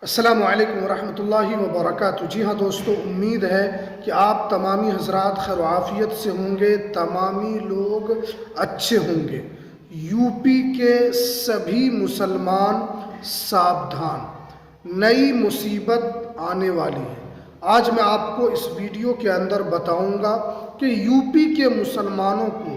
अस्सलामु अलैकुम वरहमतुल्लाहि वबरकातुहू। जी हाँ दोस्तों, उम्मीद है कि आप तमामी हजरात खैर आफियत से होंगे, तमामी लोग अच्छे होंगे। यूपी के सभी मुसलमान सावधान, नई मुसीबत आने वाली है। आज मैं आपको इस वीडियो के अंदर बताऊंगा कि यूपी के मुसलमानों को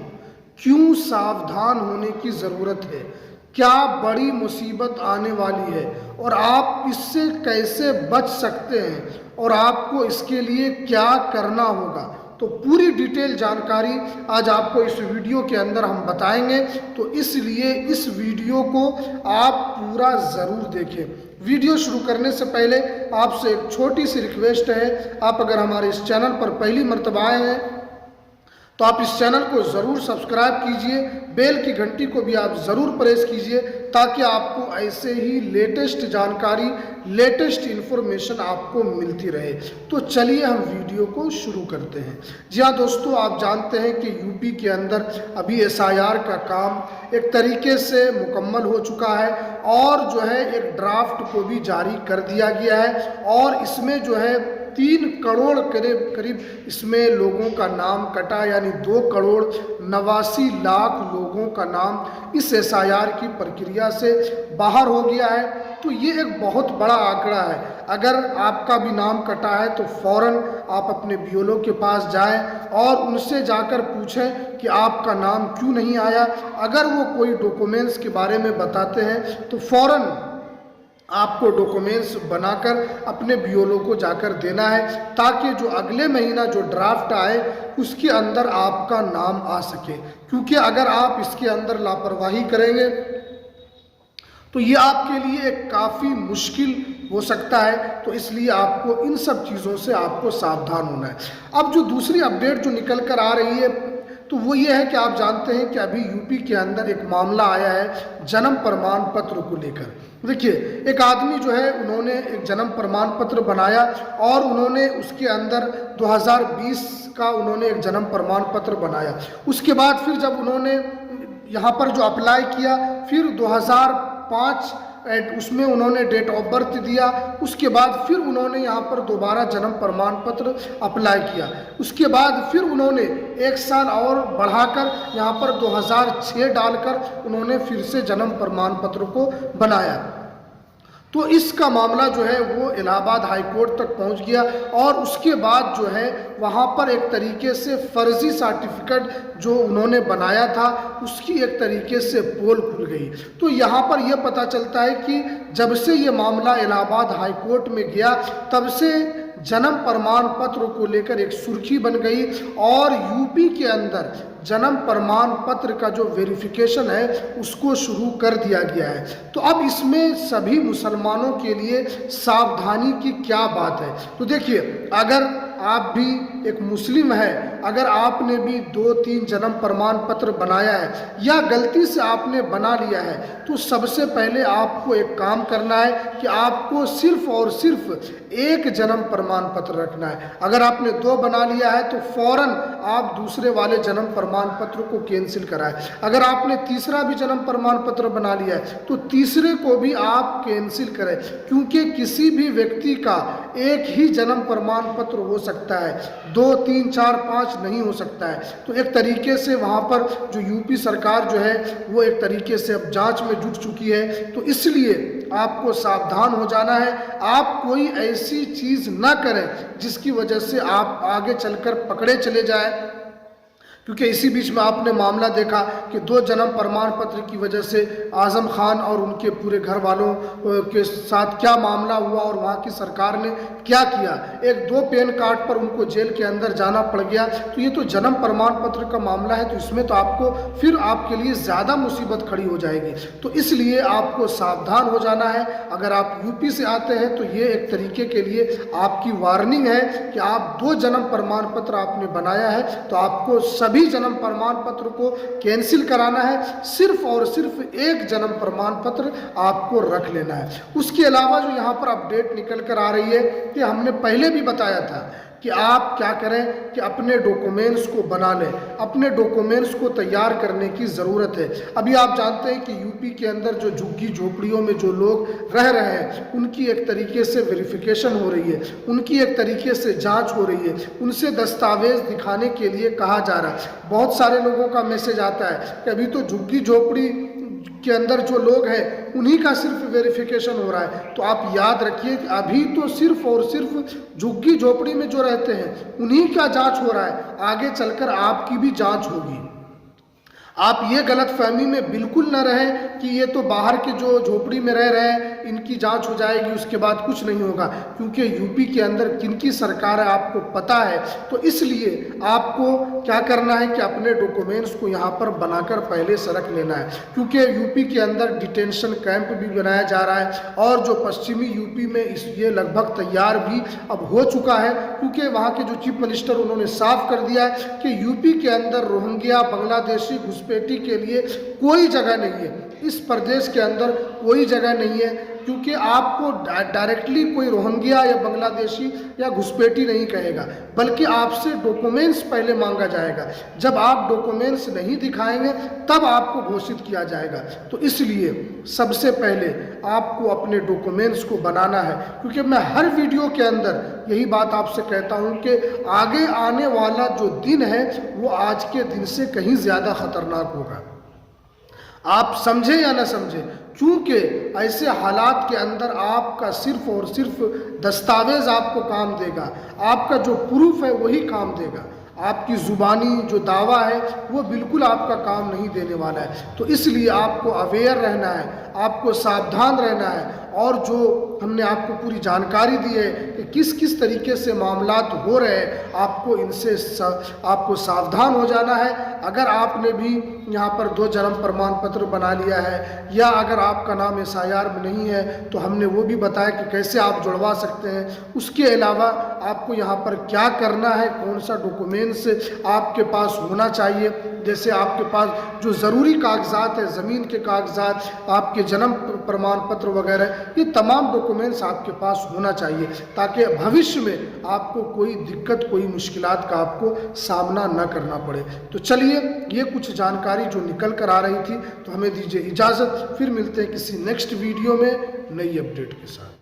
क्यों सावधान होने की ज़रूरत है, क्या बड़ी मुसीबत आने वाली है और आप इससे कैसे बच सकते हैं और आपको इसके लिए क्या करना होगा। तो पूरी डिटेल जानकारी आज आपको इस वीडियो के अंदर हम बताएंगे, तो इसलिए इस वीडियो को आप पूरा ज़रूर देखें। वीडियो शुरू करने से पहले आपसे एक छोटी सी रिक्वेस्ट है, आप अगर हमारे इस चैनल पर पहली मर्तबा आए हैं तो आप इस चैनल को ज़रूर सब्सक्राइब कीजिए, बेल की घंटी को भी आप ज़रूर प्रेस कीजिए ताकि आपको ऐसे ही लेटेस्ट जानकारी, लेटेस्ट इन्फॉर्मेशन आपको मिलती रहे। तो चलिए हम वीडियो को शुरू करते हैं। जी हाँ दोस्तों, आप जानते हैं कि यूपी के अंदर अभी एसआईआर का काम एक तरीके से मुकम्मल हो चुका है और जो है एक ड्राफ्ट को भी जारी कर दिया गया है और इसमें जो है 3 करोड़ करीब इसमें लोगों का नाम कटा, यानी 2,89,00,000 लोगों का नाम इस एसआईआर की प्रक्रिया से बाहर हो गया है। तो ये एक बहुत बड़ा आंकड़ा है। अगर आपका भी नाम कटा है तो फ़ौरन आप अपने बीएलओ के पास जाएं और उनसे जाकर पूछें कि आपका नाम क्यों नहीं आया। अगर वो कोई डॉक्यूमेंट्स के बारे में बताते हैं तो फ़ौरन आपको डॉक्यूमेंट्स बनाकर अपने बीएलओ को जाकर देना है ताकि जो अगले महीना जो ड्राफ्ट आए उसके अंदर आपका नाम आ सके। क्योंकि अगर आप इसके अंदर लापरवाही करेंगे तो ये आपके लिए एक काफ़ी मुश्किल हो सकता है। तो इसलिए आपको इन सब चीज़ों से आपको सावधान होना है। अब जो दूसरी अपडेट जो निकल कर आ रही है तो वो ये है कि आप जानते हैं कि अभी यूपी के अंदर एक मामला आया है जन्म प्रमाण पत्र को लेकर। देखिए, एक आदमी जो है उन्होंने एक जन्म प्रमाण पत्र बनाया और उन्होंने उसके अंदर 2020 का उन्होंने एक जन्म प्रमाण पत्र बनाया। उसके बाद फिर जब उन्होंने यहाँ पर जो अप्लाई किया, फिर 2005 उसमें उन्होंने डेट ऑफ बर्थ दिया। उसके बाद फिर उन्होंने यहाँ पर दोबारा जन्म प्रमाण पत्र अप्लाई किया। उसके बाद फिर उन्होंने 1 साल और बढ़ाकर यहाँ पर 2006 डालकर उन्होंने फिर से जन्म प्रमाण पत्र को बनाया। तो इसका मामला जो है वो इलाहाबाद हाई कोर्ट तक पहुंच गया और उसके बाद जो है वहाँ पर एक तरीके से फर्जी सर्टिफिकेट जो उन्होंने बनाया था उसकी एक तरीके से पोल खुल गई। तो यहाँ पर यह पता चलता है कि जब से ये मामला इलाहाबाद हाई कोर्ट में गया तब से जन्म प्रमाण पत्र को लेकर एक सुर्खी बन गई और यूपी के अंदर जन्म प्रमाण पत्र का जो वेरिफिकेशन है उसको शुरू कर दिया गया है। तो अब इसमें सभी मुसलमानों के लिए सावधानी की क्या बात है। तो देखिए, अगर आप भी एक मुस्लिम है, अगर आपने भी 2-3 जन्म प्रमाण पत्र बनाया है या गलती से आपने बना लिया है तो सबसे पहले आपको एक काम करना है कि आपको सिर्फ और सिर्फ एक जन्म प्रमाण पत्र रखना है। अगर आपने 2 बना लिया है तो फौरन आप दूसरे वाले जन्म प्रमाण पत्र को कैंसिल कराएं। अगर आपने तीसरा भी जन्म प्रमाण पत्र बना लिया है तो तीसरे को भी आप कैंसिल करें, क्योंकि किसी भी व्यक्ति का एक ही जन्म प्रमाण पत्र हो सकता है, 2, 3, 4, 5 नहीं हो सकता है। तो एक तरीके से वहाँ पर जो यूपी सरकार जो है वो एक तरीके से अब जांच में जुट चुकी है। तो इसलिए आपको सावधान हो जाना है। आप कोई ऐसी चीज़ ना करें जिसकी वजह से आप आगे चलकर पकड़े चले जाएं। क्योंकि इसी बीच में आपने मामला देखा कि 2 जन्म प्रमाण पत्र की वजह से आज़म खान और उनके पूरे घर वालों के साथ क्या मामला हुआ और वहाँ की सरकार ने क्या किया। एक 2 पैन कार्ड पर उनको जेल के अंदर जाना पड़ गया। तो ये तो जन्म प्रमाण पत्र का मामला है, तो इसमें तो आपको फिर आपके लिए ज़्यादा मुसीबत खड़ी हो जाएगी। तो इसलिए आपको सावधान हो जाना है। अगर आप यूपी से आते हैं तो ये एक तरीके के लिए आपकी वार्निंग है कि आप 2 जन्म प्रमाण पत्र आपने बनाया है तो आपको सभी जन्म प्रमाण पत्र को कैंसिल कराना है। सिर्फ और सिर्फ एक जन्म प्रमाण पत्र आपको रख लेना है। उसके अलावा जो यहाँ पर अपडेट निकल कर आ रही है कि हमने पहले भी बताया था कि आप क्या करें कि अपने डॉक्यूमेंट्स को बना लें, अपने डॉक्यूमेंट्स को तैयार करने की ज़रूरत है। अभी आप जानते हैं कि यूपी के अंदर जो झुग्गी झोपड़ियों में जो लोग रह रहे हैं उनकी एक तरीके से वेरिफिकेशन हो रही है, उनकी एक तरीके से जांच हो रही है, उनसे दस्तावेज दिखाने के लिए कहा जा रहा है। बहुत सारे लोगों का मैसेज आता है कि अभी तो झुग्गी झोपड़ी के अंदर जो लोग हैं उन्हीं का सिर्फ वेरिफिकेशन हो रहा है। तो आप याद रखिए कि अभी तो सिर्फ और सिर्फ झुग्गी झोपड़ी में जो रहते हैं उन्हीं का जांच हो रहा है, आगे चलकर आपकी भी जांच होगी। आप ये गलतफहमी में बिल्कुल न रहें कि ये तो बाहर के जो झोपड़ी में रह रहे हैं इनकी जांच हो जाएगी उसके बाद कुछ नहीं होगा, क्योंकि यूपी के अंदर किनकी सरकार है आपको पता है। तो इसलिए आपको क्या करना है कि अपने डॉक्यूमेंट्स को यहाँ पर बनाकर पहले से रख लेना है, क्योंकि यूपी के अंदर डिटेंशन कैंप भी बनाया जा रहा है और जो पश्चिमी यूपी में ये लगभग तैयार भी अब हो चुका है, क्योंकि वहाँ के जो चीफ मिनिस्टर उन्होंने साफ कर दिया है कि यूपी के अंदर रोहिंग्या बांग्लादेशी घुसपैठी के लिए कोई जगह नहीं है, इस प्रदेश के अंदर कोई जगह नहीं है, क्योंकि आपको डायरेक्टली कोई रोहिंग्या या बांग्लादेशी या घुसपैठी नहीं कहेगा, बल्कि आपसे डॉक्यूमेंट्स पहले मांगा जाएगा। जब आप डॉक्यूमेंट्स नहीं दिखाएंगे तब आपको घोषित किया जाएगा। तो इसलिए सबसे पहले आपको अपने डॉक्यूमेंट्स को बनाना है, क्योंकि मैं हर वीडियो के अंदर यही बात आपसे कहता हूं कि आगे आने वाला जो दिन है वो आज के दिन से कहीं ज़्यादा खतरनाक होगा। आप समझें या ना समझें, क्योंकि ऐसे हालात के अंदर आपका सिर्फ और सिर्फ दस्तावेज आपको काम देगा, आपका जो प्रूफ है वही काम देगा, आपकी ज़ुबानी जो दावा है वो बिल्कुल आपका काम नहीं देने वाला है। तो इसलिए आपको अवेयर रहना है, आपको सावधान रहना है, और जो हमने आपको पूरी जानकारी दी है कि किस किस तरीके से मामलात हो रहे हैं, आपको इनसे आपको सावधान हो जाना है। अगर आपने भी यहाँ पर 2 जन्म प्रमाण पत्र बना लिया है या अगर आपका नाम SIR में नहीं है तो हमने वो भी बताया कि कैसे आप जुड़वा सकते हैं। उसके अलावा आपको यहाँ पर क्या करना है, कौन सा डॉक्यूमेंट्स आपके पास होना चाहिए, जैसे आपके पास जो ज़रूरी कागजात है, ज़मीन के कागजात, आपके जन्म प्रमाण पत्र वगैरह, ये तमाम डॉक्यूमेंट्स आपके पास होना चाहिए, ताकि भविष्य में आपको कोई दिक्कत, कोई मुश्किलात का आपको सामना न करना पड़े। तो चलिए, ये कुछ जानकारी जो निकल कर आ रही थी, तो हमें दीजिए इजाज़त, फिर मिलते हैं किसी नेक्स्ट वीडियो में नई अपडेट के साथ।